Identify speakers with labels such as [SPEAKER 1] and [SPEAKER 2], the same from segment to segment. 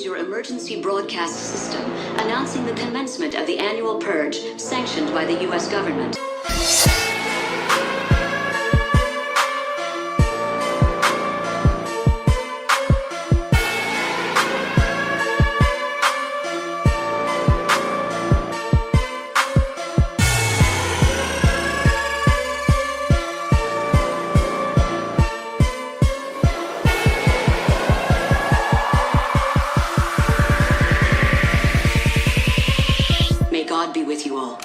[SPEAKER 1] your emergency broadcast system announcing the commencement of the annual purge sanctioned by the U.S. government. God be with you all.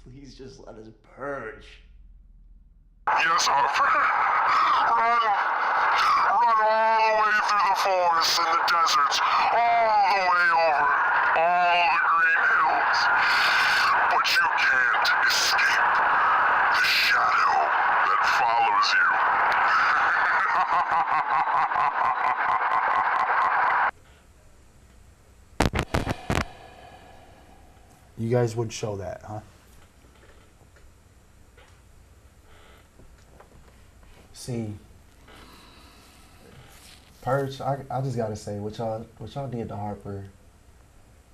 [SPEAKER 2] Please just let us purge.
[SPEAKER 3] Yes, officer. Run all the way through the forests and the deserts, all the way over all the green hills. But you can't escape the shadow that follows you.
[SPEAKER 4] You guys would show that, huh?
[SPEAKER 2] See, Purge, I just gotta say, what y'all did to Harper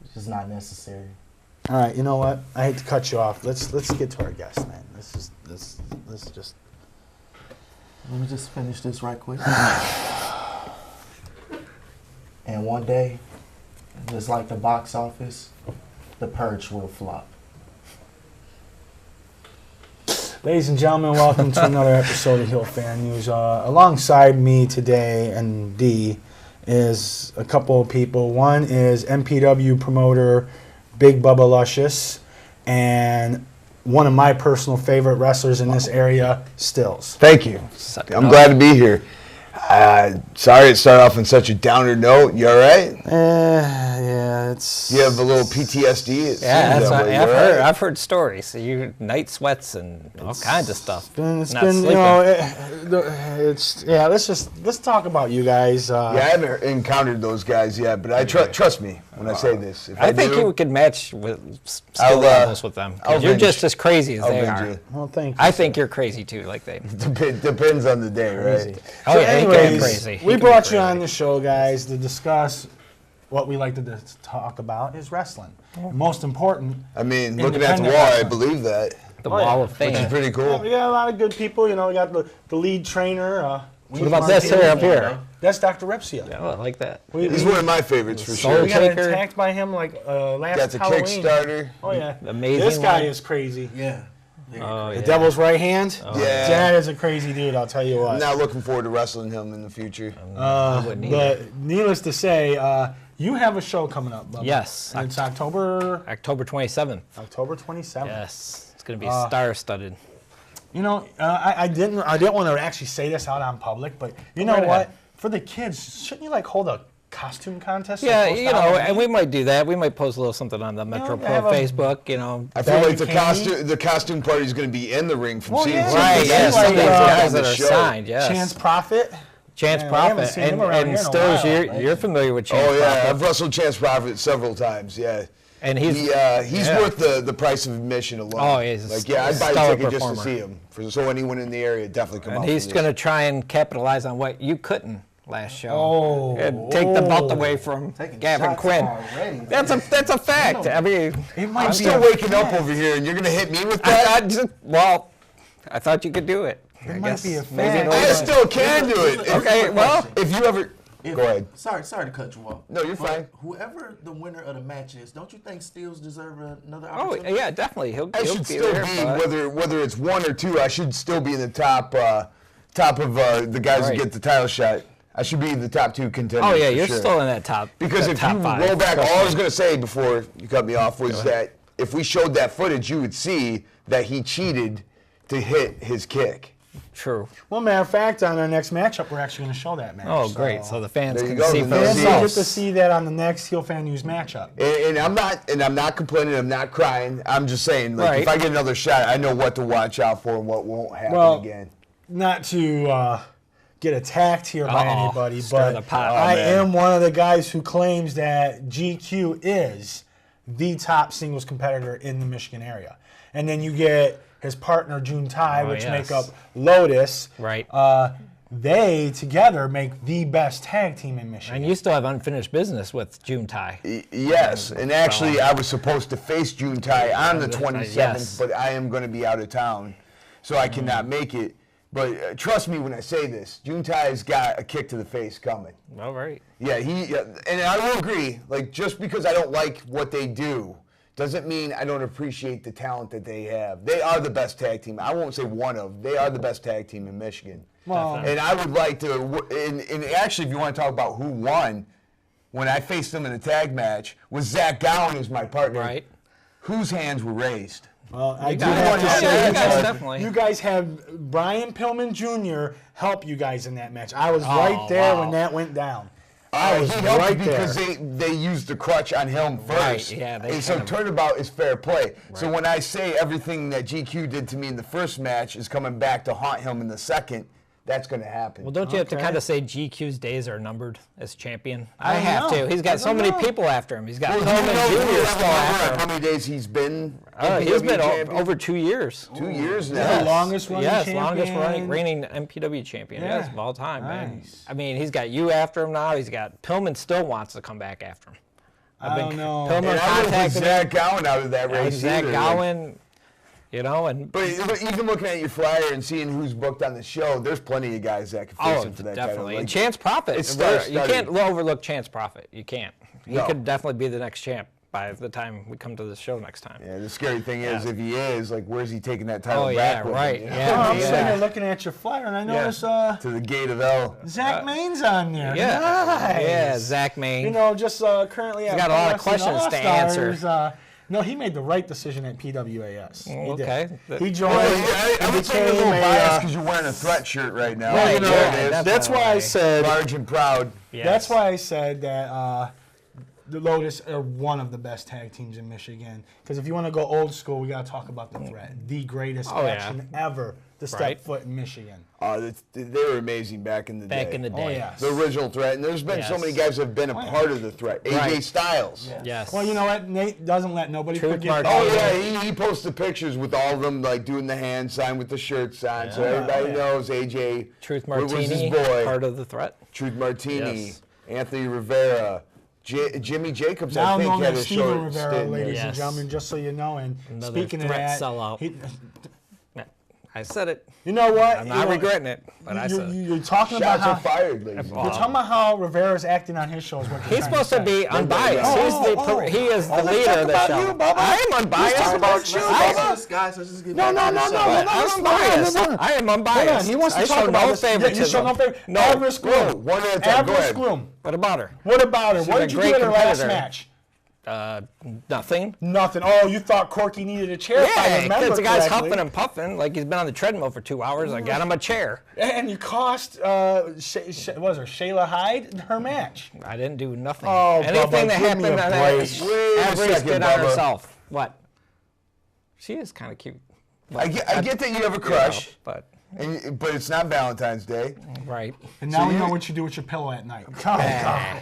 [SPEAKER 2] is just not necessary.
[SPEAKER 4] All right, you know what? I hate to cut you off. Let's get to our guest, man. Let's just.
[SPEAKER 2] Let me just finish this right quick. And one day, just like the box office, the Purge will flop.
[SPEAKER 4] Ladies and gentlemen, welcome to another episode of Heel Fan News. Alongside me today and D is a couple of people. One is MPW promoter Big Bubba Luscious, and one of my personal favorite wrestlers in this area, Stills.
[SPEAKER 5] Thank you. I'm glad to be here. Sorry it started off on such a downer note. You all right?
[SPEAKER 4] Yeah, it's...
[SPEAKER 5] You have a little PTSD?
[SPEAKER 6] Yeah, I've heard stories. You night sweats and all kinds of stuff.
[SPEAKER 4] It's been you know, let's talk about you guys.
[SPEAKER 5] Yeah, I haven't encountered those guys yet, but I trust me when I say this. If
[SPEAKER 6] I think you could match with skill levels with them. You're just as crazy as they are.
[SPEAKER 4] Well, thank you.
[SPEAKER 6] I think you're crazy too, like they.
[SPEAKER 5] Depends on the day, right?
[SPEAKER 6] Oh,
[SPEAKER 4] so
[SPEAKER 6] yeah,
[SPEAKER 4] anyways,
[SPEAKER 6] crazy.
[SPEAKER 4] We brought you on the show, guys, to discuss what we like to talk about is wrestling. Most important.
[SPEAKER 5] I mean, looking at the wall, I believe that.
[SPEAKER 6] The Wall of Fame.
[SPEAKER 5] Which is pretty cool.
[SPEAKER 4] Yeah, we got a lot of good people. You know, we got the lead trainer.
[SPEAKER 6] What about this here up here?
[SPEAKER 4] That's Dr. Repsia.
[SPEAKER 6] Yeah, I like that.
[SPEAKER 5] He's one of my favorites for sure.
[SPEAKER 4] We got attacked by him like last Halloween.
[SPEAKER 5] Got the Kickstarter.
[SPEAKER 4] Oh yeah,
[SPEAKER 6] amazing.
[SPEAKER 4] This guy is crazy.
[SPEAKER 2] Yeah.
[SPEAKER 6] Oh,
[SPEAKER 4] the Devil's Right Hand.
[SPEAKER 5] Oh, yeah.
[SPEAKER 4] That is a crazy dude. I'll tell you what.
[SPEAKER 5] I'm not looking forward to wrestling him in the future.
[SPEAKER 4] But needless to say, you have a show coming up, Bubba.
[SPEAKER 6] Yes.
[SPEAKER 4] And it's October
[SPEAKER 6] 27th.
[SPEAKER 4] October 27th.
[SPEAKER 6] Yes. It's going to be star-studded.
[SPEAKER 4] You know, I didn't want to actually say this out on public, but you know what? For the kids, shouldn't you like hold a costume contest?
[SPEAKER 6] Yeah, you know, and we might do that. We might post a little something on the Metro Pro Facebook, you know.
[SPEAKER 5] I feel like the costume party is going to be in the ring from season to
[SPEAKER 6] right, yeah, some of these guys that are
[SPEAKER 5] show.
[SPEAKER 6] signed, yes.
[SPEAKER 4] Chance Prophet.
[SPEAKER 6] Chance Prophet. And Stills, you're familiar with Chance Prophet.
[SPEAKER 5] Oh, yeah, I've wrestled Chance Prophet several times, yeah.
[SPEAKER 6] And he's
[SPEAKER 5] worth the price of admission alone.
[SPEAKER 6] Oh, he's
[SPEAKER 5] like, yeah, I'd buy a ticket just to see him. So anyone in the area definitely come out.
[SPEAKER 6] And he's going to try and capitalize on what you couldn't last show.
[SPEAKER 4] Oh.
[SPEAKER 6] And take the belt away from
[SPEAKER 2] Taking
[SPEAKER 6] Gavin
[SPEAKER 2] shots
[SPEAKER 6] Quinn.
[SPEAKER 2] already.
[SPEAKER 6] That's a fact. I mean,
[SPEAKER 5] I'm still waking up over here, and you're gonna hit me with that?
[SPEAKER 6] I thought you could do it.
[SPEAKER 4] It might be a
[SPEAKER 6] maybe
[SPEAKER 4] fact.
[SPEAKER 5] I still can do it.
[SPEAKER 6] Okay, well,
[SPEAKER 5] if you ever go ahead.
[SPEAKER 2] Sorry to cut you off.
[SPEAKER 5] No, you're
[SPEAKER 2] But
[SPEAKER 5] fine.
[SPEAKER 2] Whoever the winner of the match is, don't you think Stills deserve another
[SPEAKER 6] oh
[SPEAKER 2] opportunity?
[SPEAKER 6] yeah, definitely. He'll
[SPEAKER 5] I should
[SPEAKER 6] be
[SPEAKER 5] still
[SPEAKER 6] there,
[SPEAKER 5] be whether it's 1 or 2. I should still be in the top of the guys
[SPEAKER 6] Right.
[SPEAKER 5] who get the title shot. I should be in the top 2 contenders.
[SPEAKER 6] Oh yeah,
[SPEAKER 5] for
[SPEAKER 6] you're
[SPEAKER 5] sure.
[SPEAKER 6] still in that top.
[SPEAKER 5] Because
[SPEAKER 6] that
[SPEAKER 5] if
[SPEAKER 6] top
[SPEAKER 5] you
[SPEAKER 6] five,
[SPEAKER 5] roll back, all I was
[SPEAKER 6] especially.
[SPEAKER 5] going to say before you cut me off was that if we showed that footage, you would see that he cheated to hit his kick.
[SPEAKER 6] True.
[SPEAKER 4] Well, matter of fact, on our next matchup, we're actually going to show that match.
[SPEAKER 6] Oh, great. So the fans
[SPEAKER 5] There you
[SPEAKER 6] can
[SPEAKER 5] go.
[SPEAKER 6] see
[SPEAKER 5] The
[SPEAKER 6] for
[SPEAKER 5] fans
[SPEAKER 4] Fans will get
[SPEAKER 6] themselves.
[SPEAKER 4] to see that on the next Heel Fan News matchup.
[SPEAKER 5] And I'm not complaining. I'm not crying. I'm just saying, like, if
[SPEAKER 6] Right.
[SPEAKER 5] I get another shot, I know what to watch out for and what won't happen
[SPEAKER 4] Well,
[SPEAKER 5] again.
[SPEAKER 4] Not to get attacked here by
[SPEAKER 6] Uh-oh.
[SPEAKER 4] anybody,
[SPEAKER 6] Stir the
[SPEAKER 4] but
[SPEAKER 6] pot.
[SPEAKER 4] I
[SPEAKER 5] man.
[SPEAKER 4] am one of the guys who claims that GQ is the top singles competitor in the Michigan area. And then you get his partner June Tai,
[SPEAKER 6] Oh,
[SPEAKER 4] which
[SPEAKER 6] yes.
[SPEAKER 4] make up Lotus.
[SPEAKER 6] Right.
[SPEAKER 4] They together make the best tag team in Michigan.
[SPEAKER 6] And you still have unfinished business with June Tai.
[SPEAKER 5] Yes, and actually, I was supposed to face June Tai on the 27th,
[SPEAKER 6] Yes.
[SPEAKER 5] but I am going to be out of town, so I cannot make it. But trust me when I say this, June Tai's got a kick to the face coming.
[SPEAKER 6] All right.
[SPEAKER 5] Yeah, and I will agree, like, just because I don't like what they do doesn't mean I don't appreciate the talent that they have. They are the best tag team. I won't say one of. They are the best tag team in Michigan.
[SPEAKER 4] Well,
[SPEAKER 5] And I would like to, and actually, if you want to talk about who won, when I faced them in a tag match, was Zach Gowen as my partner.
[SPEAKER 6] Right.
[SPEAKER 5] Whose hands were raised?
[SPEAKER 4] well, I do
[SPEAKER 6] guys-
[SPEAKER 4] have to
[SPEAKER 6] yeah,
[SPEAKER 4] say,
[SPEAKER 6] you guys definitely.
[SPEAKER 4] you guys have Brian Pillman Jr. help you guys in that match. I was right there
[SPEAKER 6] wow.
[SPEAKER 4] when that went down. I was
[SPEAKER 5] He helped
[SPEAKER 4] right
[SPEAKER 5] because
[SPEAKER 4] there.
[SPEAKER 5] they used the crutch on him first.
[SPEAKER 6] Right, yeah, they
[SPEAKER 5] and so
[SPEAKER 6] kind of-
[SPEAKER 5] turnabout is fair play. So when I say everything that GQ did to me in the first match is coming back to haunt him in the second, that's going to happen.
[SPEAKER 6] Well, don't you have to
[SPEAKER 4] Okay.
[SPEAKER 6] kind of say GQ's days are numbered as champion?
[SPEAKER 4] I
[SPEAKER 6] I
[SPEAKER 4] don't
[SPEAKER 6] have
[SPEAKER 4] know.
[SPEAKER 6] to. He's
[SPEAKER 4] I
[SPEAKER 6] got so
[SPEAKER 4] don't
[SPEAKER 6] many
[SPEAKER 4] know.
[SPEAKER 6] people after him. He's got
[SPEAKER 5] Well, do
[SPEAKER 6] Pillman
[SPEAKER 5] you know
[SPEAKER 6] Jr. still after him.
[SPEAKER 5] how many days he's been
[SPEAKER 6] He's
[SPEAKER 5] MPW
[SPEAKER 6] been
[SPEAKER 5] champion?
[SPEAKER 6] over 2 years.
[SPEAKER 5] 2 years now.
[SPEAKER 4] Yes. The longest running
[SPEAKER 6] Yes,
[SPEAKER 4] champion.
[SPEAKER 6] longest reigning MPW champion,
[SPEAKER 4] Yeah.
[SPEAKER 6] yes, of all time, man.
[SPEAKER 4] Nice.
[SPEAKER 6] I mean, he's got you after him now. He's got Pillman still wants to come back after him.
[SPEAKER 4] I don't know.
[SPEAKER 6] Pillman
[SPEAKER 5] And I wouldn't put
[SPEAKER 6] contacted
[SPEAKER 5] Zach Gowen out of that
[SPEAKER 6] him.
[SPEAKER 5] race
[SPEAKER 6] Zach
[SPEAKER 5] either.
[SPEAKER 6] Gowen, you know, and
[SPEAKER 5] But even looking at your flyer and seeing who's booked on the show, there's plenty of guys that can face him for that
[SPEAKER 6] definitely.
[SPEAKER 5] title.
[SPEAKER 6] And
[SPEAKER 5] Like,
[SPEAKER 6] Chance Profit.
[SPEAKER 5] it's
[SPEAKER 6] You
[SPEAKER 5] star-studded.
[SPEAKER 6] can't overlook Chance Profit. You can't. He
[SPEAKER 5] No.
[SPEAKER 6] could definitely be the next champ by the time we come to the show next time.
[SPEAKER 5] yeah, the scary thing is,
[SPEAKER 6] Yeah.
[SPEAKER 5] if he is, like, where's he taking that title
[SPEAKER 6] Oh,
[SPEAKER 5] back
[SPEAKER 6] yeah,
[SPEAKER 5] with
[SPEAKER 6] right.
[SPEAKER 5] him, you know?
[SPEAKER 6] Yeah.
[SPEAKER 4] Oh, I'm sitting here looking at your flyer, and I notice
[SPEAKER 5] To the gate of hell.
[SPEAKER 4] Zach Main's on there.
[SPEAKER 6] Yeah.
[SPEAKER 4] Nice.
[SPEAKER 6] Yeah, Zach Main.
[SPEAKER 4] You know, just currently at
[SPEAKER 6] got a lot of
[SPEAKER 4] Pro Wrestling
[SPEAKER 6] questions to
[SPEAKER 4] All-Stars,
[SPEAKER 6] answer.
[SPEAKER 4] No, he made the right decision at PWAS. He did.
[SPEAKER 6] okay.
[SPEAKER 4] He joined.
[SPEAKER 5] I
[SPEAKER 4] and
[SPEAKER 5] would say you're a little
[SPEAKER 4] became
[SPEAKER 5] biased because you're wearing a threat shirt right now.
[SPEAKER 4] Well, you
[SPEAKER 6] Right,
[SPEAKER 4] know,
[SPEAKER 6] yeah,
[SPEAKER 4] that's why I
[SPEAKER 6] definitely.
[SPEAKER 4] said.
[SPEAKER 5] Large and proud.
[SPEAKER 6] Yes.
[SPEAKER 4] That's why I said that the Lotus are one of the best tag teams in Michigan. Because if you want to go old school, we got to talk about the Threat, the greatest
[SPEAKER 6] Oh, yeah.
[SPEAKER 4] faction ever to step
[SPEAKER 6] Right.
[SPEAKER 4] foot in Michigan.
[SPEAKER 5] They were amazing back in the day.
[SPEAKER 6] Back in the
[SPEAKER 4] Oh
[SPEAKER 6] day.
[SPEAKER 4] yes.
[SPEAKER 5] The original threat, and there's been so
[SPEAKER 6] Yes.
[SPEAKER 5] many guys that have been a part of the threat. AJ
[SPEAKER 6] Right.
[SPEAKER 5] Styles.
[SPEAKER 6] Yes.
[SPEAKER 4] Well, you know what? Nate doesn't let nobody
[SPEAKER 6] Truth
[SPEAKER 4] forget.
[SPEAKER 6] Mark.
[SPEAKER 5] Oh yeah, he posted pictures with all of them like doing the hand sign with the shirts on, so everybody knows AJ
[SPEAKER 6] Truth
[SPEAKER 5] was his
[SPEAKER 6] Martini,
[SPEAKER 5] boy.
[SPEAKER 6] part of the threat.
[SPEAKER 5] Truth Martini,
[SPEAKER 6] Yes.
[SPEAKER 5] Anthony Rivera, Jimmy Jacobs.
[SPEAKER 4] Now
[SPEAKER 5] I think
[SPEAKER 4] known
[SPEAKER 5] had a
[SPEAKER 4] as Steven
[SPEAKER 5] short
[SPEAKER 4] Rivera,
[SPEAKER 5] stint
[SPEAKER 4] ladies
[SPEAKER 5] there.
[SPEAKER 4] and
[SPEAKER 6] Yes.
[SPEAKER 4] gentlemen, just so you know. And
[SPEAKER 6] Another
[SPEAKER 4] speaking of
[SPEAKER 6] threat
[SPEAKER 4] that,
[SPEAKER 6] sellout. I said it.
[SPEAKER 4] you know what?
[SPEAKER 6] I'm
[SPEAKER 4] You
[SPEAKER 6] not
[SPEAKER 4] know,
[SPEAKER 6] regretting it, but I said it.
[SPEAKER 4] You're talking about
[SPEAKER 5] Shots
[SPEAKER 4] how
[SPEAKER 5] are fired, ladies. and
[SPEAKER 4] you're
[SPEAKER 5] gentlemen.
[SPEAKER 4] talking about how Rivera's acting on his shows. What you're
[SPEAKER 6] He's
[SPEAKER 4] trying
[SPEAKER 6] supposed to
[SPEAKER 4] say.
[SPEAKER 6] be unbiased.
[SPEAKER 4] Oh,
[SPEAKER 6] He is the
[SPEAKER 4] let's
[SPEAKER 6] leader
[SPEAKER 4] talk
[SPEAKER 6] of the
[SPEAKER 4] about
[SPEAKER 6] show.
[SPEAKER 4] you, Bubba.
[SPEAKER 6] I am unbiased.
[SPEAKER 4] Let's talk about you, Bubba.
[SPEAKER 2] Guys, let's just get
[SPEAKER 4] No,
[SPEAKER 2] back
[SPEAKER 4] no,
[SPEAKER 2] to the
[SPEAKER 4] no,
[SPEAKER 2] show.
[SPEAKER 4] no, no.
[SPEAKER 6] I'm unbiased. I am unbiased.
[SPEAKER 4] Hold on, he wants to
[SPEAKER 6] I
[SPEAKER 4] talk
[SPEAKER 6] show
[SPEAKER 4] about
[SPEAKER 6] no
[SPEAKER 4] this. Yeah, you
[SPEAKER 6] favoritism.
[SPEAKER 4] show no favor.
[SPEAKER 6] No.
[SPEAKER 4] Avris
[SPEAKER 5] Whoa,
[SPEAKER 4] Gloom.
[SPEAKER 5] one at a time. Go
[SPEAKER 4] Avris
[SPEAKER 5] ahead.
[SPEAKER 4] Gloom.
[SPEAKER 6] What about her?
[SPEAKER 4] What about her?
[SPEAKER 6] She's
[SPEAKER 4] What
[SPEAKER 6] a
[SPEAKER 4] did you
[SPEAKER 6] great
[SPEAKER 4] do in her last
[SPEAKER 6] competitor.
[SPEAKER 4] match?
[SPEAKER 6] Nothing.
[SPEAKER 4] Nothing. Oh, you thought Corky needed a chair? If I
[SPEAKER 6] Yeah,
[SPEAKER 4] remember
[SPEAKER 6] because the guy's
[SPEAKER 4] correctly.
[SPEAKER 6] huffing and puffing like he's been on the treadmill for 2 hours. I got him a chair.
[SPEAKER 4] And you cost, what was her, Shayla Hyde, her match.
[SPEAKER 6] I didn't do nothing.
[SPEAKER 4] Oh,
[SPEAKER 6] Anything
[SPEAKER 4] Bubba,
[SPEAKER 6] that
[SPEAKER 4] give me
[SPEAKER 6] happened
[SPEAKER 4] a
[SPEAKER 6] on that,
[SPEAKER 4] break.
[SPEAKER 5] Wait a
[SPEAKER 6] Avris
[SPEAKER 5] second,
[SPEAKER 6] did on
[SPEAKER 5] Bubba.
[SPEAKER 6] herself. What? She is kind of cute.
[SPEAKER 5] I get that you have a crush,
[SPEAKER 6] But,
[SPEAKER 5] but it's not Valentine's Day.
[SPEAKER 6] right.
[SPEAKER 4] And now
[SPEAKER 5] So
[SPEAKER 4] we
[SPEAKER 5] you-
[SPEAKER 4] know what you do with your pillow at night. Come on.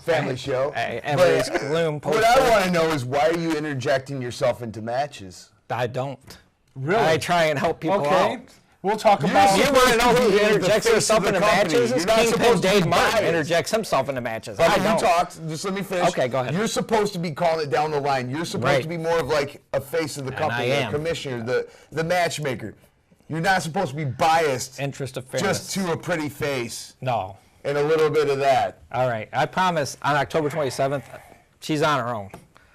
[SPEAKER 5] Family show.
[SPEAKER 6] Hey,
[SPEAKER 5] But
[SPEAKER 6] Avris Gloom
[SPEAKER 5] what I want to know is why are you interjecting yourself into matches?
[SPEAKER 6] I don't.
[SPEAKER 4] Really?
[SPEAKER 6] I try and help people
[SPEAKER 4] Okay.
[SPEAKER 6] out.
[SPEAKER 4] We'll talk about.
[SPEAKER 6] You want to know who
[SPEAKER 5] the
[SPEAKER 6] interjects
[SPEAKER 5] face
[SPEAKER 6] himself
[SPEAKER 5] of the
[SPEAKER 6] into
[SPEAKER 5] company.
[SPEAKER 6] matches?
[SPEAKER 5] You're
[SPEAKER 6] It's
[SPEAKER 5] not
[SPEAKER 6] Kingpin
[SPEAKER 5] supposed to be
[SPEAKER 6] Dave Martin
[SPEAKER 5] biased.
[SPEAKER 6] interjects himself into matches.
[SPEAKER 5] But
[SPEAKER 6] I
[SPEAKER 5] you
[SPEAKER 6] don't.
[SPEAKER 5] talked. Just let me finish.
[SPEAKER 6] Okay, go ahead.
[SPEAKER 5] You're supposed to be calling it down the line. You're supposed
[SPEAKER 6] Right.
[SPEAKER 5] to be more of like a face of the company,
[SPEAKER 6] I
[SPEAKER 5] the
[SPEAKER 6] am.
[SPEAKER 5] commissioner, the matchmaker. You're not supposed to be biased
[SPEAKER 6] Interest of fairness.
[SPEAKER 5] just to a pretty face
[SPEAKER 6] No.
[SPEAKER 5] and a little bit of that.
[SPEAKER 6] All right. I promise on October 27th, she's on her own.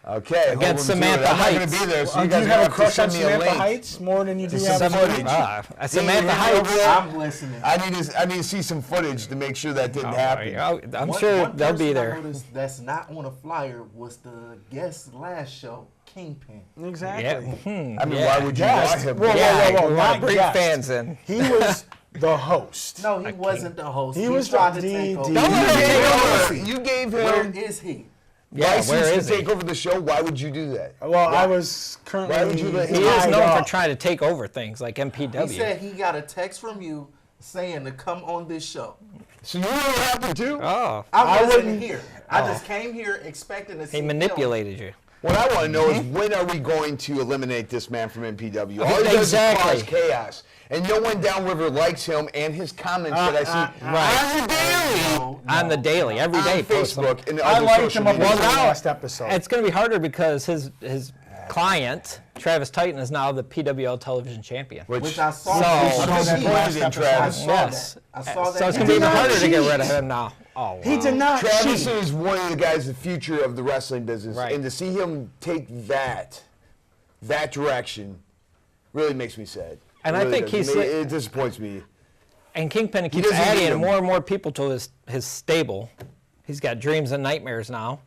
[SPEAKER 5] Okay.
[SPEAKER 6] Against
[SPEAKER 5] hold 'em to it.
[SPEAKER 6] Samantha
[SPEAKER 5] I'm not going
[SPEAKER 6] Heights.
[SPEAKER 5] to be there, so
[SPEAKER 4] Do
[SPEAKER 5] you guys
[SPEAKER 4] you have a
[SPEAKER 5] have to
[SPEAKER 4] crush on
[SPEAKER 5] send me a
[SPEAKER 4] Samantha
[SPEAKER 5] link.
[SPEAKER 4] Heights more than you do
[SPEAKER 5] Just
[SPEAKER 4] have
[SPEAKER 5] some
[SPEAKER 4] footage?
[SPEAKER 5] footage.
[SPEAKER 6] Samantha
[SPEAKER 5] Yeah,
[SPEAKER 6] Heights.
[SPEAKER 2] I'm listening.
[SPEAKER 5] I need to see some footage to make sure that didn't happen.
[SPEAKER 6] I'm
[SPEAKER 2] One-
[SPEAKER 6] sure
[SPEAKER 2] one
[SPEAKER 6] they'll
[SPEAKER 2] person
[SPEAKER 6] be
[SPEAKER 2] I
[SPEAKER 6] there.
[SPEAKER 2] noticed that's not on a flyer was the guest last show, Kingpin.
[SPEAKER 4] Exactly.
[SPEAKER 6] Yeah.
[SPEAKER 5] I mean,
[SPEAKER 6] Yeah.
[SPEAKER 5] why would you
[SPEAKER 4] Yes.
[SPEAKER 5] want him?
[SPEAKER 4] Whoa,
[SPEAKER 6] Yeah,
[SPEAKER 4] whoa, whoa,
[SPEAKER 6] we
[SPEAKER 4] not
[SPEAKER 6] want to bring
[SPEAKER 4] guest.
[SPEAKER 6] fans in.
[SPEAKER 4] He was the host.
[SPEAKER 2] No, he wasn't the host.
[SPEAKER 4] He
[SPEAKER 2] He
[SPEAKER 4] was
[SPEAKER 2] tried
[SPEAKER 4] the
[SPEAKER 2] to take over.
[SPEAKER 4] DD.
[SPEAKER 6] Don't let him take over.
[SPEAKER 5] You gave
[SPEAKER 2] Where
[SPEAKER 5] him
[SPEAKER 2] is he?
[SPEAKER 6] Yeah,
[SPEAKER 5] license
[SPEAKER 6] where
[SPEAKER 5] to
[SPEAKER 6] is he?
[SPEAKER 5] take over the show. Why would you do that?
[SPEAKER 4] Well, I was currently.
[SPEAKER 5] Why would you let him-
[SPEAKER 6] He is
[SPEAKER 4] tied
[SPEAKER 6] known
[SPEAKER 4] up.
[SPEAKER 6] for trying to take over things like MPW.
[SPEAKER 2] He said he got a text from you saying to come on this show.
[SPEAKER 5] So you were happy too?
[SPEAKER 6] Oh,
[SPEAKER 2] I wasn't
[SPEAKER 4] wouldn't-
[SPEAKER 2] here. I just came here expecting to see
[SPEAKER 6] he
[SPEAKER 2] him.
[SPEAKER 6] manipulated you.
[SPEAKER 5] What I want to know is when are we going to eliminate this man from MPW? All he does
[SPEAKER 6] Exactly.
[SPEAKER 5] is cause chaos. And no one downriver likes him and his comments that I see
[SPEAKER 6] right.
[SPEAKER 5] on the daily,
[SPEAKER 2] No,
[SPEAKER 6] On the daily, every day.
[SPEAKER 5] on
[SPEAKER 6] post them.
[SPEAKER 5] Facebook, and
[SPEAKER 4] I
[SPEAKER 5] other
[SPEAKER 4] liked
[SPEAKER 5] social
[SPEAKER 4] him up
[SPEAKER 5] media.
[SPEAKER 4] until the
[SPEAKER 6] now-
[SPEAKER 4] last episode.
[SPEAKER 6] It's going to be harder because his client, Travis Titan, is now the PWL television champion.
[SPEAKER 2] Which I saw.
[SPEAKER 6] So-
[SPEAKER 2] that.
[SPEAKER 5] What
[SPEAKER 4] Saw
[SPEAKER 5] is
[SPEAKER 4] that
[SPEAKER 5] he
[SPEAKER 4] last
[SPEAKER 5] pointed in
[SPEAKER 4] episode.
[SPEAKER 2] I
[SPEAKER 5] Travis?
[SPEAKER 2] saw
[SPEAKER 6] Yes.
[SPEAKER 2] that. I saw that.
[SPEAKER 6] So it's going to be even
[SPEAKER 4] not
[SPEAKER 6] harder to get
[SPEAKER 4] cheat.
[SPEAKER 6] rid of him now. Oh, wow.
[SPEAKER 4] He did not
[SPEAKER 5] Travis
[SPEAKER 4] cheat.
[SPEAKER 5] is one of the guys, the future of the wrestling business,
[SPEAKER 6] Right.
[SPEAKER 5] and to see him take that direction really makes me sad.
[SPEAKER 6] And
[SPEAKER 5] It
[SPEAKER 6] I
[SPEAKER 5] really
[SPEAKER 6] think
[SPEAKER 5] does.
[SPEAKER 6] he's
[SPEAKER 5] it disappoints me.
[SPEAKER 6] And Kingpin keeps
[SPEAKER 5] doesn't need
[SPEAKER 6] adding
[SPEAKER 5] him.
[SPEAKER 6] more and more people to his stable. He's got Dreams and Nightmares now.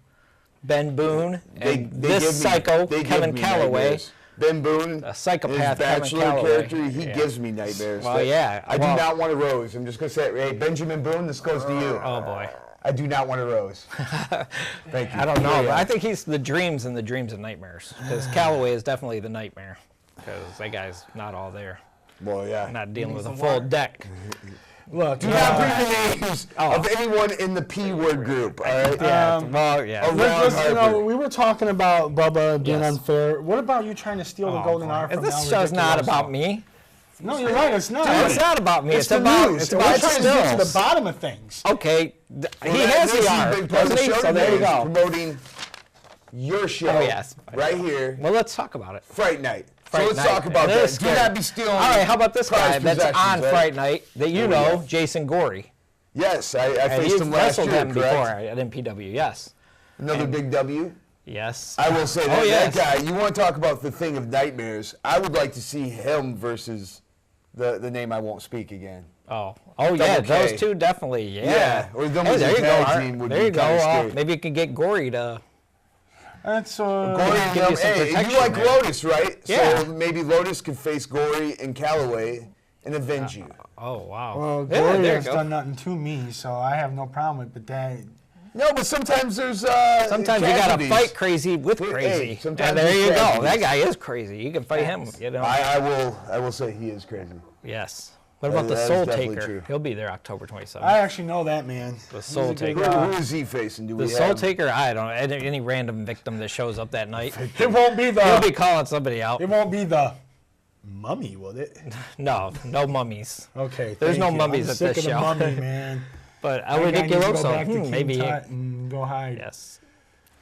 [SPEAKER 6] Ben Boone and this psycho,
[SPEAKER 5] they give
[SPEAKER 6] Kevin
[SPEAKER 5] me
[SPEAKER 6] Calloway.
[SPEAKER 5] nightmares. Ben Boone,
[SPEAKER 6] A psychopath,
[SPEAKER 5] his
[SPEAKER 6] Kevin
[SPEAKER 5] bachelor
[SPEAKER 6] Calloway.
[SPEAKER 5] character, he
[SPEAKER 6] Yeah.
[SPEAKER 5] gives me nightmares.
[SPEAKER 6] Well, yeah,
[SPEAKER 5] I
[SPEAKER 6] well-
[SPEAKER 5] do not want a rose. I'm just going to say it. Hey, Benjamin Boone, this goes to you.
[SPEAKER 6] Oh, boy.
[SPEAKER 5] I do not want a rose. Thank you.
[SPEAKER 6] I don't know,
[SPEAKER 5] Yeah.
[SPEAKER 6] but I think he's the Dreams and the Dreams and Nightmares. Because Calloway is definitely the nightmare. Because that guy's not all there.
[SPEAKER 5] Well, yeah.
[SPEAKER 6] Not dealing with a
[SPEAKER 2] some
[SPEAKER 6] full
[SPEAKER 2] water?
[SPEAKER 6] deck.
[SPEAKER 4] Look,
[SPEAKER 5] Do not bring the names of anyone in the P word group, all right?
[SPEAKER 6] Yeah, well, yeah.
[SPEAKER 5] Around
[SPEAKER 4] you know,
[SPEAKER 5] Harper.
[SPEAKER 4] we were talking about Bubba being
[SPEAKER 6] Yes.
[SPEAKER 4] unfair. What about you trying to steal the golden hour from
[SPEAKER 6] This
[SPEAKER 4] El
[SPEAKER 6] show's not
[SPEAKER 4] Ridiculoso?
[SPEAKER 6] about me.
[SPEAKER 4] No, you're right. It's not.
[SPEAKER 6] It's not about me. It's
[SPEAKER 4] the
[SPEAKER 6] about
[SPEAKER 4] news.
[SPEAKER 6] it's
[SPEAKER 4] We're
[SPEAKER 6] about
[SPEAKER 4] trying to get to
[SPEAKER 6] Stills.
[SPEAKER 4] the bottom of things.
[SPEAKER 6] Okay, he
[SPEAKER 5] Well,
[SPEAKER 6] has
[SPEAKER 5] this is
[SPEAKER 6] the
[SPEAKER 5] a
[SPEAKER 6] art,
[SPEAKER 5] big part of
[SPEAKER 6] doesn't
[SPEAKER 5] the
[SPEAKER 6] he?
[SPEAKER 5] show
[SPEAKER 6] So there you
[SPEAKER 5] today, is
[SPEAKER 6] go.
[SPEAKER 5] promoting your show
[SPEAKER 6] Oh, yes.
[SPEAKER 5] right here,
[SPEAKER 6] Well, let's talk about it.
[SPEAKER 5] Fright Night.
[SPEAKER 6] Fright
[SPEAKER 5] so let's
[SPEAKER 6] Night.
[SPEAKER 5] talk about
[SPEAKER 6] It
[SPEAKER 5] that.
[SPEAKER 6] is
[SPEAKER 5] Do
[SPEAKER 6] scary.
[SPEAKER 5] not be stealing.
[SPEAKER 6] All right, how about this guy
[SPEAKER 5] prized
[SPEAKER 6] that's
[SPEAKER 5] possessions,
[SPEAKER 6] on
[SPEAKER 5] right?
[SPEAKER 6] Fright Night that you
[SPEAKER 5] Oh,
[SPEAKER 6] know,
[SPEAKER 5] yeah.
[SPEAKER 6] Jason Gorey.
[SPEAKER 5] Yes, I
[SPEAKER 6] And
[SPEAKER 5] faced
[SPEAKER 6] you've
[SPEAKER 5] him last
[SPEAKER 6] wrestled
[SPEAKER 5] year,
[SPEAKER 6] him
[SPEAKER 5] correct?
[SPEAKER 6] before at MPW, yes.
[SPEAKER 5] Another big W.
[SPEAKER 6] Yes.
[SPEAKER 5] I will say that,
[SPEAKER 6] Oh, yes.
[SPEAKER 5] that guy, you want to talk about the thing of nightmares, I would like to see him versus the name I won't speak again.
[SPEAKER 6] Oh, yeah,
[SPEAKER 5] Double K.
[SPEAKER 6] those two definitely, yeah.
[SPEAKER 5] Yeah, or them
[SPEAKER 6] Hey,
[SPEAKER 5] as a
[SPEAKER 6] there you go,
[SPEAKER 5] tag
[SPEAKER 6] Art.
[SPEAKER 5] team would
[SPEAKER 6] There
[SPEAKER 5] be
[SPEAKER 6] you go.
[SPEAKER 5] kinda scary.
[SPEAKER 6] Maybe you could get Gory to...
[SPEAKER 4] That's
[SPEAKER 5] Gory and
[SPEAKER 6] give you
[SPEAKER 5] them,
[SPEAKER 6] some
[SPEAKER 5] hey, you
[SPEAKER 6] protection
[SPEAKER 5] like
[SPEAKER 6] there.
[SPEAKER 5] Lotus, right?
[SPEAKER 6] Yeah.
[SPEAKER 5] So maybe Lotus could face Gory and Calloway and avenge you.
[SPEAKER 6] Oh, wow.
[SPEAKER 4] Well,
[SPEAKER 6] Yeah,
[SPEAKER 4] Gloria
[SPEAKER 6] there you
[SPEAKER 4] has
[SPEAKER 6] go.
[SPEAKER 4] done nothing to me, so I have no problem with. But that,
[SPEAKER 5] No, but sometimes there's
[SPEAKER 6] Sometimes you got to
[SPEAKER 5] casualties.
[SPEAKER 6] fight crazy with
[SPEAKER 5] Hey,
[SPEAKER 6] crazy.
[SPEAKER 5] sometimes
[SPEAKER 6] And there
[SPEAKER 5] there's
[SPEAKER 6] you go.
[SPEAKER 5] casualties.
[SPEAKER 6] That guy is crazy. You can fight him, you know.
[SPEAKER 5] I will say he is crazy.
[SPEAKER 6] Yes. What about the
[SPEAKER 5] That is
[SPEAKER 6] Soul
[SPEAKER 5] definitely
[SPEAKER 6] Taker?
[SPEAKER 5] true.
[SPEAKER 6] He'll be there October 27th.
[SPEAKER 4] I actually know that man.
[SPEAKER 6] The Soul
[SPEAKER 4] He's a good
[SPEAKER 6] Taker.
[SPEAKER 4] guy.
[SPEAKER 5] Who is he facing? Do
[SPEAKER 6] The
[SPEAKER 5] we
[SPEAKER 6] Soul
[SPEAKER 5] have?
[SPEAKER 6] Taker, I don't know. Any random victim that shows up that night.
[SPEAKER 4] It won't be the.
[SPEAKER 6] He'll be calling somebody out.
[SPEAKER 4] It won't be the mummy, will it?
[SPEAKER 6] No mummies.
[SPEAKER 4] Okay.
[SPEAKER 6] There's
[SPEAKER 4] thank
[SPEAKER 6] no
[SPEAKER 4] you.
[SPEAKER 6] mummies
[SPEAKER 4] I'm
[SPEAKER 6] at
[SPEAKER 4] sick
[SPEAKER 6] this
[SPEAKER 4] of
[SPEAKER 6] show.
[SPEAKER 4] the mummy, man.
[SPEAKER 6] But
[SPEAKER 4] That guy needs to go back to
[SPEAKER 6] Ridiculoso,
[SPEAKER 4] King
[SPEAKER 6] maybe.
[SPEAKER 4] Tut and go hide.
[SPEAKER 6] Yes.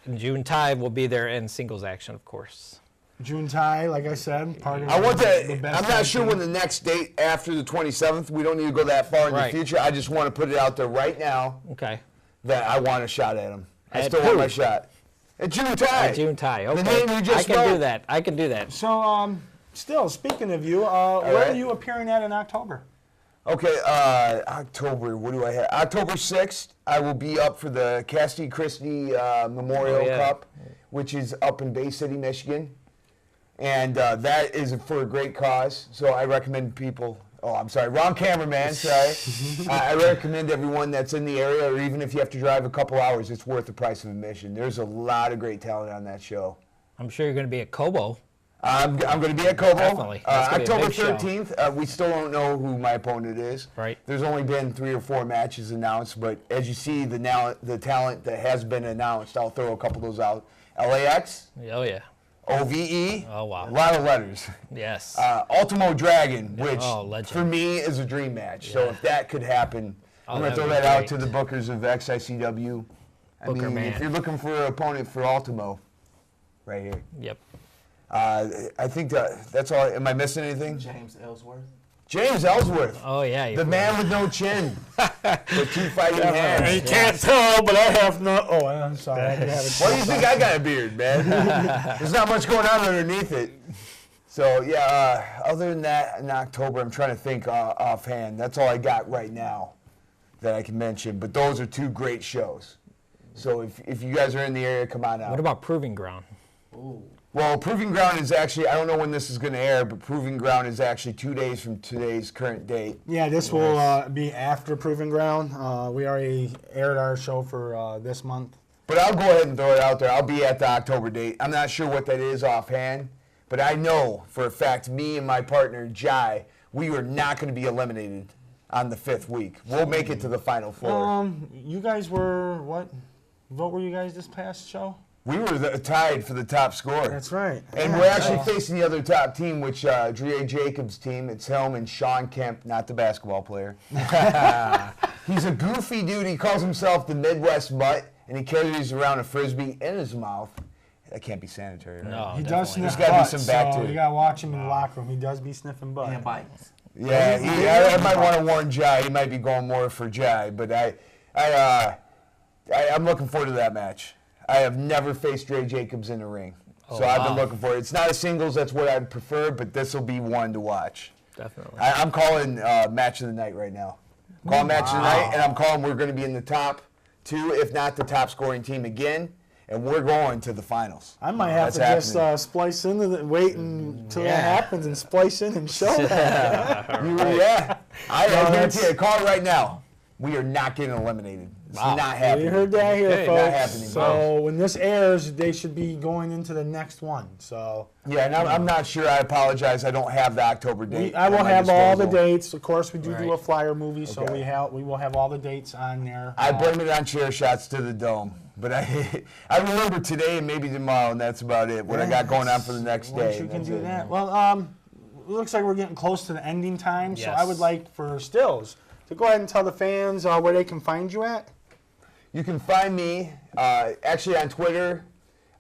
[SPEAKER 6] And June Ty will be there in singles action, of course.
[SPEAKER 4] June Tai, like I said, part of
[SPEAKER 5] I want
[SPEAKER 4] the
[SPEAKER 5] that.
[SPEAKER 4] best
[SPEAKER 5] I'm not
[SPEAKER 4] tag
[SPEAKER 5] sure
[SPEAKER 4] team.
[SPEAKER 5] when the next date after the 27th. We don't need to go that far in
[SPEAKER 6] Right.
[SPEAKER 5] the future. I just want to put it out there right now
[SPEAKER 6] Okay.
[SPEAKER 5] that I want a shot at him. I
[SPEAKER 6] At
[SPEAKER 5] still want
[SPEAKER 6] who?
[SPEAKER 5] my shot. At June Tai.
[SPEAKER 6] June Ty. Okay.
[SPEAKER 5] The name you just
[SPEAKER 6] I can do
[SPEAKER 5] wrote.
[SPEAKER 6] that. I can do that.
[SPEAKER 4] So, still speaking of you, where
[SPEAKER 5] right.
[SPEAKER 4] are you appearing at in October?
[SPEAKER 5] Okay, October, what do I have? October 6th, I will be up for the Cassidy Christie Memorial
[SPEAKER 6] Oh, yeah.
[SPEAKER 5] Cup, which is up in Bay City, Michigan. And that is for a great cause, so I recommend people, I'm sorry, wrong cameraman, sorry. I recommend everyone that's in the area, or even if you have to drive a couple hours, it's worth the price of admission. There's a lot of great talent on that show.
[SPEAKER 6] I'm sure you're going to be at Kobo.
[SPEAKER 5] I'm going to be at Kobo.
[SPEAKER 6] Definitely. That's gonna be a
[SPEAKER 5] October
[SPEAKER 6] big show.
[SPEAKER 5] 13th. We still don't know who my opponent is.
[SPEAKER 6] Right.
[SPEAKER 5] There's only been 3 or 4 matches announced, but as you see, the talent that has been announced, I'll throw a couple of those out. LAX,
[SPEAKER 6] Oh, yeah.
[SPEAKER 5] OVE.
[SPEAKER 6] Oh, wow.
[SPEAKER 5] A lot of letters.
[SPEAKER 6] Yes.
[SPEAKER 5] Ultimo Dragon, which
[SPEAKER 6] legend.
[SPEAKER 5] for me is a dream match. So if that could happen, I'm going to throw
[SPEAKER 6] that'd
[SPEAKER 5] that
[SPEAKER 6] be
[SPEAKER 5] out to the bookers of XICW. I
[SPEAKER 6] Booker
[SPEAKER 5] mean,
[SPEAKER 6] man.
[SPEAKER 5] if you're looking for an opponent for Ultimo, right here.
[SPEAKER 6] Yep.
[SPEAKER 5] I think that's all. Am I missing anything?
[SPEAKER 2] James Ellsworth.
[SPEAKER 5] James Ellsworth.
[SPEAKER 6] Oh, yeah.
[SPEAKER 5] The man with no chin. With 2 fighting hands.
[SPEAKER 4] You can't tell, but I have no. Oh, I'm sorry. I have a
[SPEAKER 5] Why do you think I got a beard, man? There's not much going on underneath it. So, yeah, other than that, in October, I'm trying to think offhand. That's all I got right now that I can mention. But those are 2 great shows. So if you guys are in the area, come on out.
[SPEAKER 6] What about Proving Ground?
[SPEAKER 2] Ooh.
[SPEAKER 5] Well, Proving Ground is actually, I don't know when this is going to air, but Proving Ground is actually 2 days from today's current date.
[SPEAKER 4] Yeah, this will be after Proving Ground. We already aired our show for this month.
[SPEAKER 5] But I'll go ahead and throw it out there. I'll be at the October date. I'm not sure what that is offhand, but I know for a fact me and my partner, Jai, we are not going to be eliminated on the 5th week. We'll make it to the Final 4.
[SPEAKER 4] You guys were, what were you guys this past show?
[SPEAKER 5] We were tied for the top score.
[SPEAKER 4] That's right.
[SPEAKER 5] And
[SPEAKER 4] Yeah,
[SPEAKER 5] we're actually facing the other top team, which Dre Jacobs' team. It's him and Sean Kemp, not the basketball player. He's a goofy dude. He calls himself the Midwest Mutt, and he carries around a Frisbee in his mouth. That can't be sanitary, right?
[SPEAKER 6] No,
[SPEAKER 4] He does
[SPEAKER 6] definitely
[SPEAKER 4] sniff
[SPEAKER 5] There's gotta be
[SPEAKER 4] butt,
[SPEAKER 5] some
[SPEAKER 4] so
[SPEAKER 5] bacteria.
[SPEAKER 4] you got to watch him in the locker room. He does be sniffing butt.
[SPEAKER 2] And bites.
[SPEAKER 5] Yeah, I might want to warn Jai. He might be going more for Jai, but I'm looking forward to that match. I have never faced Dre Jacobs in the ring, so I've been looking for it. It's not a singles, that's what I'd prefer, but this will be one to watch.
[SPEAKER 6] Definitely.
[SPEAKER 5] I'm calling match of the night right now. Calling match of the night, and I'm calling we're going to be in the top 2, if not the top scoring team again, and we're going to the finals.
[SPEAKER 4] I might have
[SPEAKER 5] That's
[SPEAKER 4] to just splice into the, wait until that happens and splice in and show that.
[SPEAKER 5] I guarantee you, call it right now. We are not getting eliminated. It's not happening.
[SPEAKER 4] You heard that here,
[SPEAKER 6] Okay,
[SPEAKER 4] folks.
[SPEAKER 5] not happening,
[SPEAKER 4] So when this airs, they should be going into the next one. So
[SPEAKER 5] Yeah, and I'm not sure. I apologize. I don't have the October date.
[SPEAKER 4] I will
[SPEAKER 5] at my
[SPEAKER 4] have all the
[SPEAKER 5] disposal.
[SPEAKER 4] dates. Of course, we do
[SPEAKER 6] Right.
[SPEAKER 4] a flyer movie, so
[SPEAKER 5] Okay.
[SPEAKER 4] we will have all the dates on there.
[SPEAKER 5] I blame it on chair shots to the dome. But I remember today and maybe tomorrow, and that's about it. What I got going on for the next
[SPEAKER 4] Once
[SPEAKER 5] day.
[SPEAKER 4] you can
[SPEAKER 5] That's
[SPEAKER 4] do
[SPEAKER 5] it.
[SPEAKER 4] that. Well, it looks like we're getting close to the ending time, so I
[SPEAKER 6] Yes.
[SPEAKER 4] would like for Stills to go ahead and tell the fans where they can find you at.
[SPEAKER 5] You can find me actually on Twitter,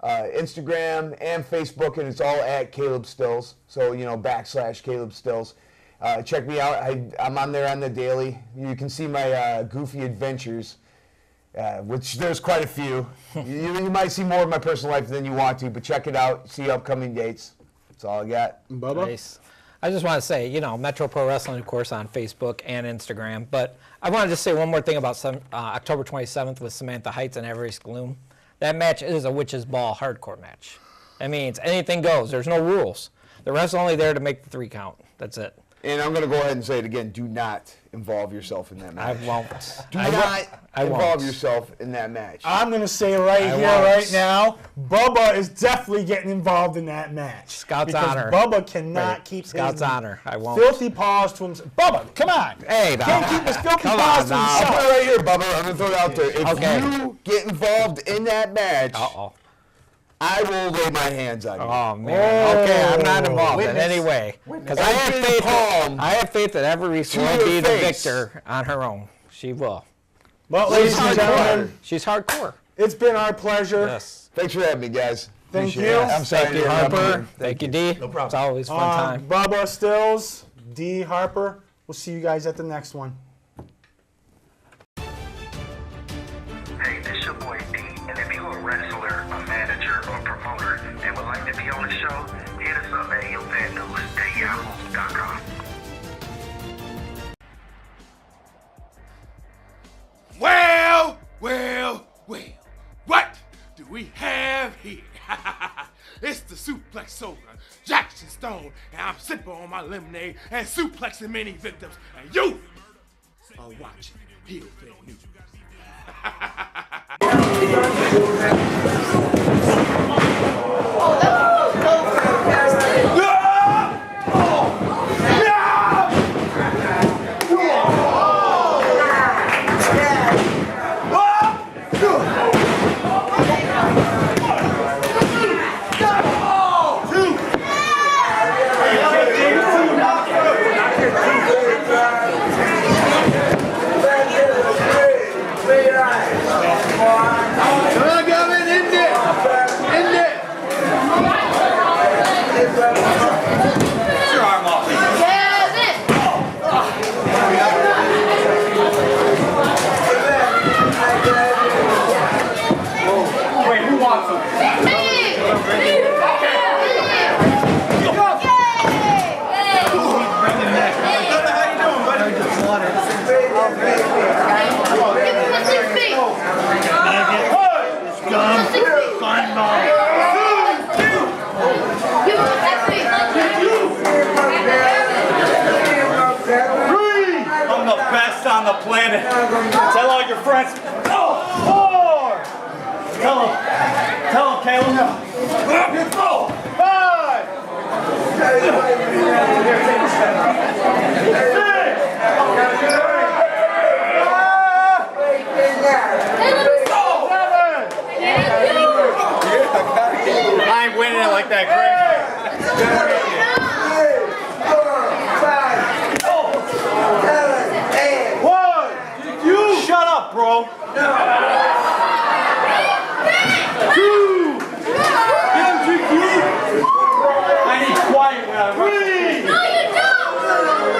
[SPEAKER 5] Instagram, and Facebook, and it's all at Caleb Stills. So, / Caleb Stills. Check me out. I'm on there on the daily. You can see my goofy adventures, which there's quite a few. You might see more of my personal life than you want to, but check it out. See upcoming dates. That's all I got.
[SPEAKER 4] Bubba?
[SPEAKER 6] Nice. I just want to say, Metro Pro Wrestling, of course, on Facebook and Instagram. But I want to just say one more thing about October 27th with Samantha Heights and Everest Gloom. That match is a witch's ball hardcore match. That means anything goes. There's no rules. The ref's only there to make the 3 count. That's it.
[SPEAKER 5] And I'm going to go ahead and say it again. Do not involve yourself in that match.
[SPEAKER 6] I won't.
[SPEAKER 5] Do
[SPEAKER 6] I
[SPEAKER 5] not involve
[SPEAKER 6] won't.
[SPEAKER 5] yourself in that match.
[SPEAKER 4] I'm going to say right
[SPEAKER 6] I
[SPEAKER 4] here,
[SPEAKER 6] won't.
[SPEAKER 4] right now, Bubba is definitely getting involved in that match.
[SPEAKER 6] Scout's
[SPEAKER 4] because
[SPEAKER 6] honor.
[SPEAKER 4] Bubba cannot
[SPEAKER 6] Right.
[SPEAKER 4] keep
[SPEAKER 6] Scout's
[SPEAKER 4] his
[SPEAKER 6] honor. I won't.
[SPEAKER 4] filthy paws to himself. Bubba, come on.
[SPEAKER 6] Hey, now.
[SPEAKER 4] Can't keep his filthy
[SPEAKER 6] Come
[SPEAKER 4] paws
[SPEAKER 6] on
[SPEAKER 4] to
[SPEAKER 6] now.
[SPEAKER 5] I'll
[SPEAKER 4] himself.
[SPEAKER 5] put it right here, Bubba. I'm going to throw it out there. If
[SPEAKER 6] Okay.
[SPEAKER 5] you get involved in that match,
[SPEAKER 6] Uh-oh.
[SPEAKER 5] I will lay my hands on you.
[SPEAKER 6] Oh, man. Okay, I'm not involved in
[SPEAKER 2] Witness.
[SPEAKER 6] any way. Because I
[SPEAKER 5] Open
[SPEAKER 6] have faith.
[SPEAKER 5] palm
[SPEAKER 6] I have faith that Everest
[SPEAKER 5] to
[SPEAKER 6] will
[SPEAKER 5] your
[SPEAKER 6] be the
[SPEAKER 5] face.
[SPEAKER 6] victor on her own. She will.
[SPEAKER 4] Well, ladies and
[SPEAKER 5] hardcore.
[SPEAKER 4] gentlemen,
[SPEAKER 6] She's hardcore.
[SPEAKER 4] it's been our pleasure.
[SPEAKER 6] Yes.
[SPEAKER 5] Thanks for having me, guys.
[SPEAKER 4] Thank
[SPEAKER 5] Appreciate
[SPEAKER 4] you.
[SPEAKER 5] it. I'm sorry
[SPEAKER 6] Thank you,
[SPEAKER 5] to interrupt
[SPEAKER 6] Harper. Thank you, D.
[SPEAKER 2] No problem.
[SPEAKER 6] It's always a fun time.
[SPEAKER 4] Bubba Stills, D. Harper. We'll see you guys at the next one.
[SPEAKER 3] Hey, this your boy D, and if you're a wrestler, a manager, or promoter and would like to be on the show, hit us up at heelfannews@yahoo.com.
[SPEAKER 7] Well, what do we have here? It's the suplex soldier, Jackson Stone, and I'm sipping on my lemonade and suplexing many victims, and you are watching Heel Fan News.
[SPEAKER 8] on the planet. Tell all your friends. Oh, 4. Tell them, Caleb. 5. 7. I ain't winning it like that, Greg. Shut up, bro. 2. I need quiet when I run. 3. No, you don't.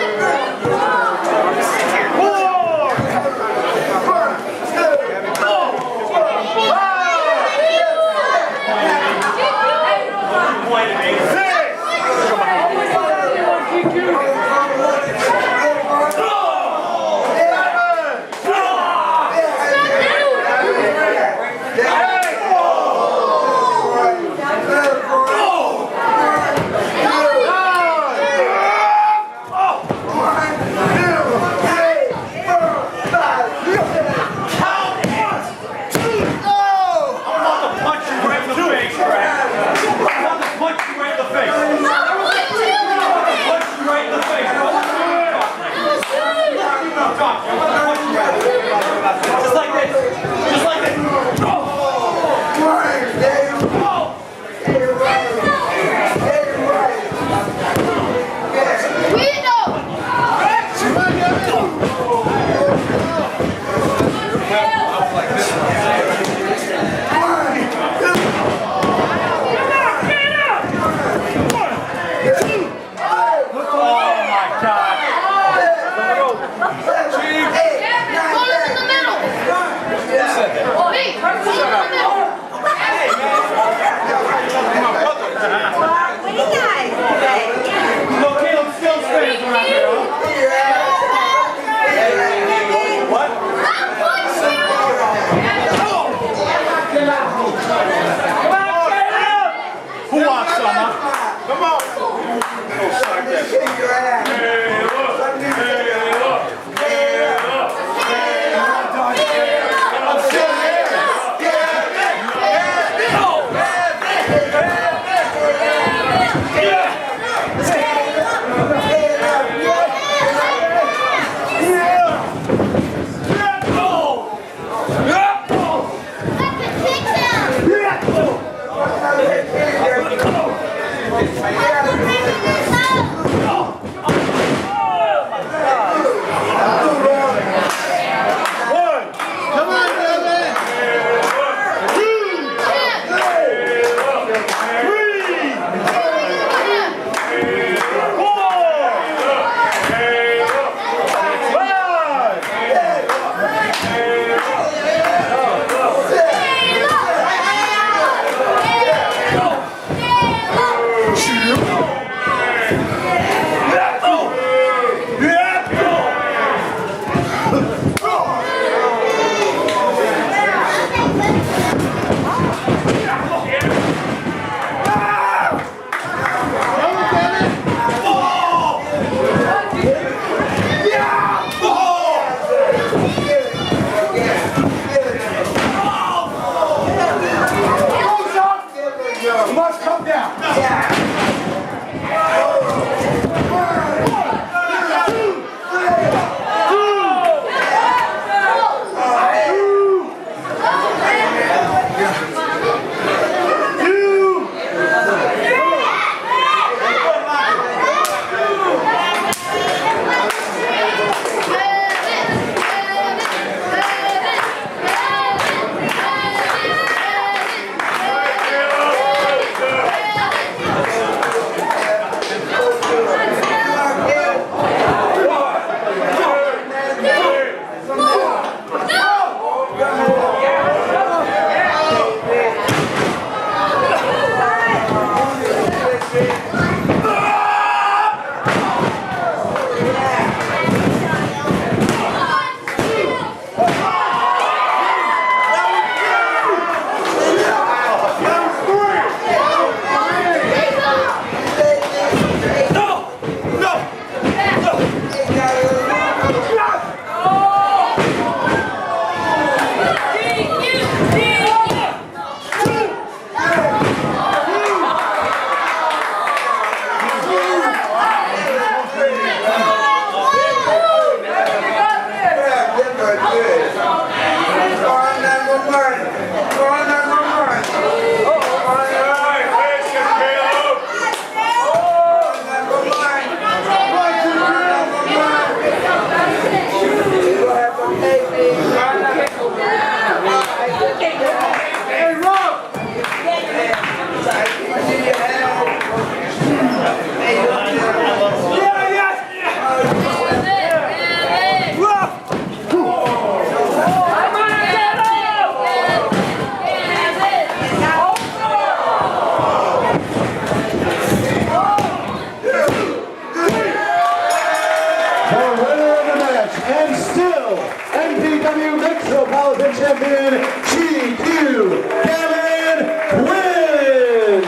[SPEAKER 9] And still, MPW Metropolitan Champion, GQ, Kevin Quinn!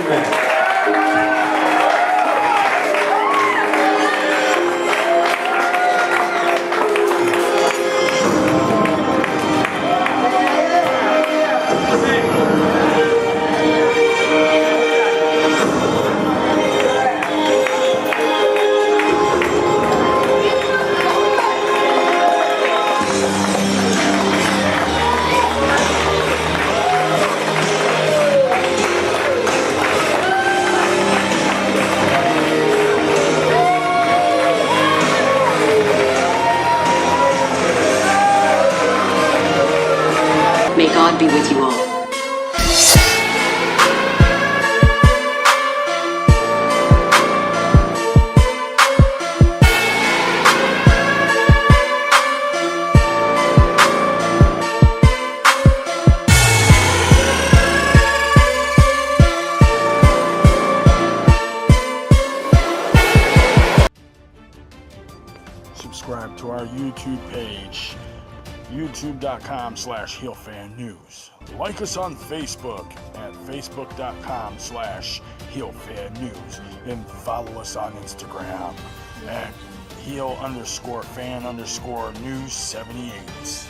[SPEAKER 1] May God be with you all.
[SPEAKER 10] Subscribe to our YouTube page, youtube.com/HeelFanNews. Like us on Facebook at facebook.com/HeelFanNews. And follow us on Instagram at Heel_fan_news 78.